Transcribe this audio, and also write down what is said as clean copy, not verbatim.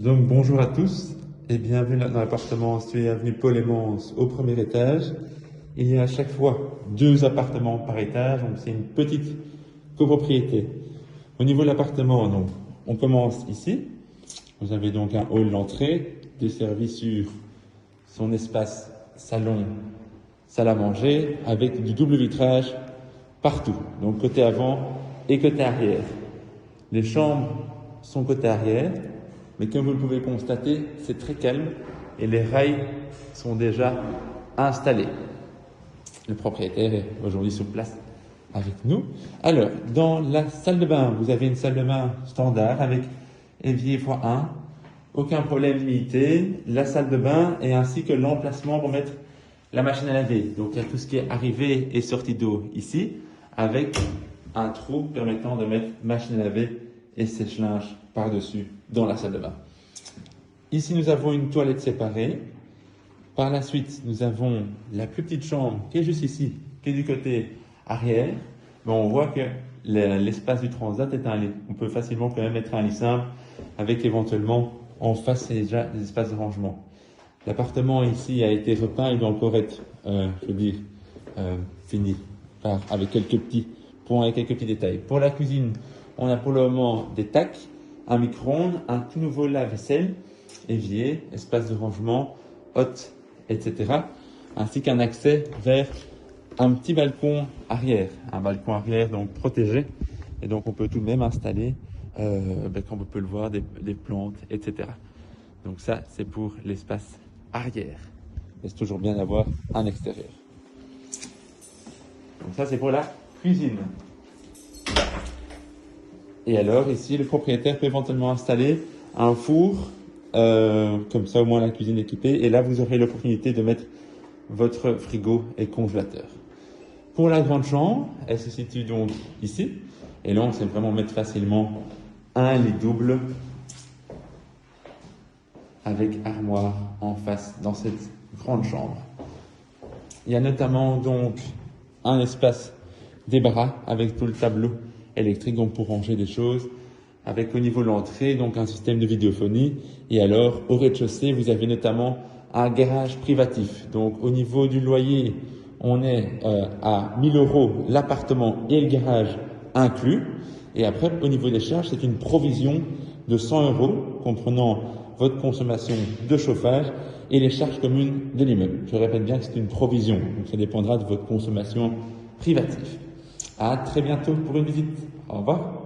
Donc bonjour à tous et bienvenue dans l'appartement situé avenue Paul-Aymans au premier étage. Il y a à chaque fois 2 appartements par étage, donc c'est une petite copropriété. Au niveau de l'appartement, donc, on commence ici. Vous avez donc un hall d'entrée desservi sur son espace salon, salle à manger avec du double vitrage partout, donc côté avant et côté arrière. Les chambres sont côté arrière, mais comme vous le pouvez constater, c'est très calme et les rails sont déjà installés. Le propriétaire est aujourd'hui sur place avec nous. Alors, dans la salle de bain, vous avez une salle de bain standard avec évier x1, aucun problème limité, la salle de bain et ainsi que l'emplacement pour mettre la machine à laver. Donc, il y a tout ce qui est arrivée et sortie d'eau ici, avec un trou permettant de mettre machine à laver et sèche-linge par-dessus dans la salle de bain. Ici, nous avons une toilette séparée. Par la suite, nous avons la plus petite chambre qui est juste ici, qui est du côté arrière. Bon, on voit que l'espace du transat est un lit. On peut facilement quand même mettre un lit simple avec éventuellement en face déjà des espaces de rangement. L'appartement ici a été repeint, il doit encore être, fini avec quelques petits points et quelques petits détails. Pour la cuisine, on a pour le moment des tacs, un micro-ondes, un tout nouveau lave-vaisselle, évier, espace de rangement, hotte, etc. Ainsi qu'un accès vers un petit balcon arrière. Un balcon arrière donc protégé. Et donc on peut tout de même installer, comme on peut le voir, des plantes, etc. Donc ça, c'est pour l'espace arrière. Et c'est toujours bien d'avoir un extérieur. Donc ça, c'est pour la cuisine. Et alors, ici, le propriétaire peut éventuellement installer un four, comme ça au moins la cuisine est équipée. Et là, vous aurez l'opportunité de mettre votre frigo et congélateur. Pour la grande chambre, elle se situe donc ici. Et là, on sait vraiment mettre facilement un lit double avec armoire en face dans cette grande chambre. Il y a notamment donc un espace débarras avec tout le tableau électrique donc pour ranger des choses, avec au niveau de l'entrée donc un système de vidéophonie. Et alors au rez-de-chaussée, vous avez notamment un garage privatif. Donc au niveau du loyer, on est à 1 000 € l'appartement et le garage inclus. Et après, au niveau des charges, c'est une provision de 100 € comprenant votre consommation de chauffage et les charges communes de l'immeuble. Je répète bien que c'est une provision, donc ça dépendra de votre consommation privative. À très bientôt pour une visite. Au revoir.